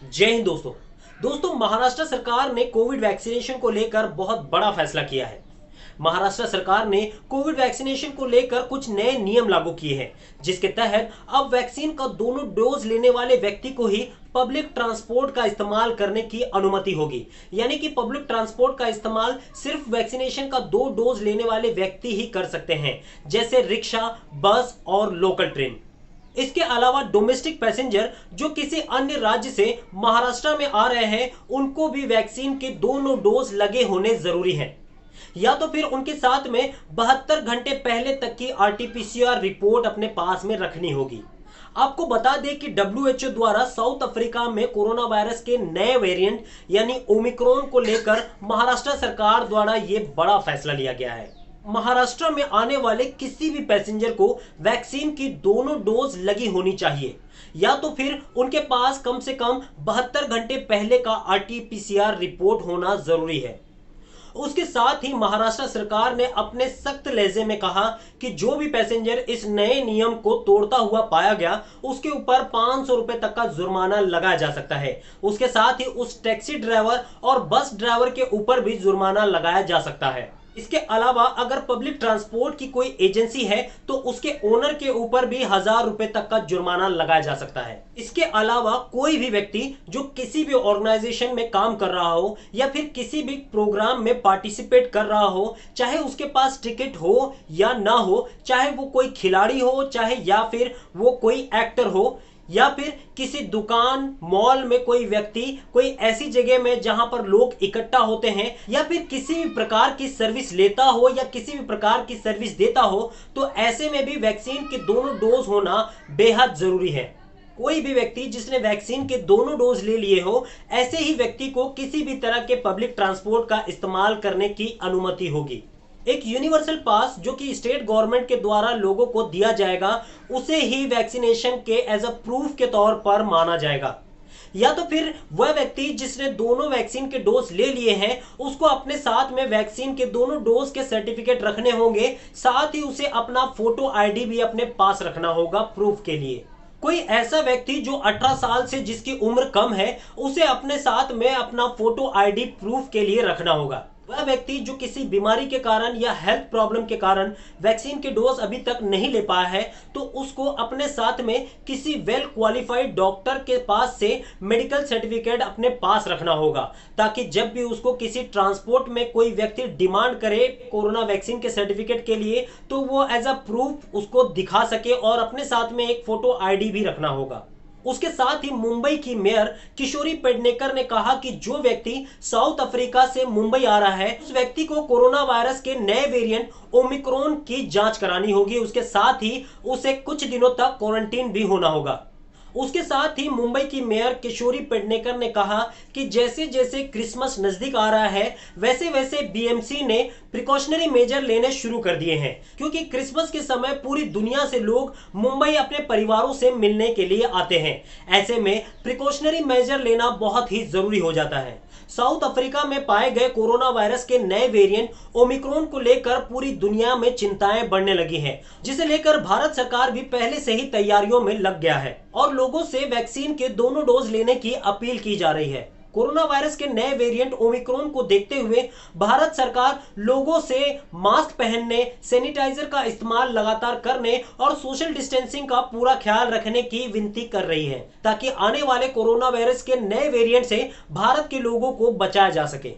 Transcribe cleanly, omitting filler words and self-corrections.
जय हिंद दोस्तों। महाराष्ट्र सरकार ने कोविड वैक्सीनेशन को लेकर बहुत बड़ा फैसला किया है। महाराष्ट्र सरकार ने कोविड वैक्सीनेशन को लेकर कुछ नए नियम लागू किए हैं, जिसके तहत अब वैक्सीन का दोनों डोज लेने वाले व्यक्ति को ही पब्लिक ट्रांसपोर्ट का इस्तेमाल करने की अनुमति होगी। यानी कि पब्लिक ट्रांसपोर्ट का इस्तेमाल सिर्फ वैक्सीनेशन का 2 डोज लेने वाले व्यक्ति ही कर सकते हैं, जैसे रिक्शा, बस और लोकल ट्रेन। इसके अलावा डोमेस्टिक पैसेंजर जो किसी अन्य राज्य से महाराष्ट्र में आ रहे हैं, उनको भी वैक्सीन के दोनों डोज लगे होने जरूरी हैं, या तो फिर उनके साथ में 72 घंटे पहले तक की आरटीपीसीआर रिपोर्ट अपने पास में रखनी होगी। आपको बता दें कि डब्ल्यूएचओ द्वारा साउथ अफ्रीका में कोरोना वायरस के नए वेरिएंट यानी ओमिक्रॉन को लेकर महाराष्ट्र सरकार द्वारा यह बड़ा फैसला लिया गया है। महाराष्ट्र में आने वाले किसी भी पैसेंजर को वैक्सीन की दोनों डोज लगी होनी चाहिए, या तो फिर उनके पास कम से कम 72 घंटे पहले का आरटीपीसीआर रिपोर्ट होना जरूरी है। उसके साथ ही महाराष्ट्र सरकार ने अपने सख्त लहजे में कहा कि जो भी पैसेंजर इस नए नियम को तोड़ता हुआ पाया गया, उसके ऊपर 500 रुपए तक का जुर्माना लगाया जा सकता है। उसके साथ ही उस टैक्सी ड्राइवर और बस ड्राइवर के ऊपर भी जुर्माना लगाया जा सकता है। इसके अलावा अगर पब्लिक ट्रांसपोर्ट की कोई एजेंसी है तो उसके ओनर के ऊपर भी 1000 रुपए तक का जुर्माना लगाया जा सकता है। इसके अलावा कोई भी व्यक्ति जो किसी भी ऑर्गेनाइजेशन में काम कर रहा हो या फिर किसी भी प्रोग्राम में पार्टिसिपेट कर रहा हो, चाहे उसके पास टिकट हो या ना हो, चाहे वो कोई खिलाड़ी हो, चाहे या फिर वो कोई एक्टर हो, या फिर किसी दुकान मॉल में कोई व्यक्ति कोई ऐसी जगह में जहां पर लोग इकट्ठा होते हैं, या फिर किसी भी प्रकार की सर्विस लेता हो या किसी भी प्रकार की सर्विस देता हो, तो ऐसे में भी वैक्सीन के दोनों डोज होना बेहद जरूरी है। कोई भी व्यक्ति जिसने वैक्सीन के दोनों डोज ले लिए हो, ऐसे ही व्यक्ति को किसी भी तरह के पब्लिक ट्रांसपोर्ट का इस्तेमाल करने की अनुमति होगी। एक यूनिवर्सल पास जो कि स्टेट गवर्नमेंट के द्वारा लोगों को दिया जाएगा, उसे ही वैक्सीनेशन के एज अ प्रूफ के तौर पर माना जाएगा। या तो फिर वह व्यक्ति जिसने दोनों वैक्सीन के डोज ले लिए हैं, उसको अपने साथ में वैक्सीन के दोनों डोज के सर्टिफिकेट रखने होंगे। साथ ही उसे अपना फोटो आईडी भी अपने पास रखना होगा प्रूफ के लिए। कोई ऐसा व्यक्ति जो 18 साल से जिसकी उम्र कम है, उसे अपने साथ में अपना फोटो आईडी प्रूफ के लिए रखना होगा। वह व्यक्ति जो किसी बीमारी के कारण या हेल्थ प्रॉब्लम के कारण वैक्सीन के डोज अभी तक नहीं ले पाया है, तो उसको अपने साथ में किसी वेल क्वालिफाइड डॉक्टर के पास से मेडिकल सर्टिफिकेट अपने पास रखना होगा, ताकि जब भी उसको किसी ट्रांसपोर्ट में कोई व्यक्ति डिमांड करे कोरोना वैक्सीन के सर्टिफिकेट के लिए, तो वो एज अ प्रूफ उसको दिखा सके, और अपने साथ में एक फोटो आईडी भी रखना होगा। उसके साथ ही मुंबई की मेयर किशोरी पेडनेकर ने कहा कि जो व्यक्ति साउथ अफ्रीका से मुंबई आ रहा है, उस व्यक्ति को कोरोना वायरस के नए वेरिएंट ओमिक्रॉन की जांच करानी होगी। उसके साथ ही उसे कुछ दिनों तक क्वारंटीन भी होना होगा। उसके साथ ही मुंबई की मेयर किशोरी पेडनेकर ने कहा कि जैसे जैसे क्रिसमस नजदीक आ रहा है, वैसे वैसे बीएमसी ने प्रिकॉशनरी मेजर लेने शुरू कर दिए हैं, क्योंकि क्रिसमस के समय पूरी दुनिया से लोग मुंबई अपने परिवारों से मिलने के लिए आते हैं। ऐसे में प्रिकॉशनरी मेजर लेना बहुत ही जरूरी हो जाता है। साउथ अफ्रीका में पाए गए कोरोना वायरस के नए वेरिएंट ओमिक्रॉन को लेकर पूरी दुनिया में चिंताएं बढ़ने लगी हैं, जिसे लेकर भारत सरकार भी पहले से ही तैयारियों में लग गया है और लोगों से वैक्सीन के दोनों डोज लेने की अपील की जा रही है। कोरोना वायरस के नए वेरिएंट ओमिक्रॉन को देखते हुए भारत सरकार लोगों से मास्क पहनने, सैनिटाइजर का इस्तेमाल लगातार करने और सोशल डिस्टेंसिंग का पूरा ख्याल रखने की विनती कर रही है, ताकि आने वाले कोरोना वायरस के नए वेरिएंट से भारत के लोगों को बचाया जा सके।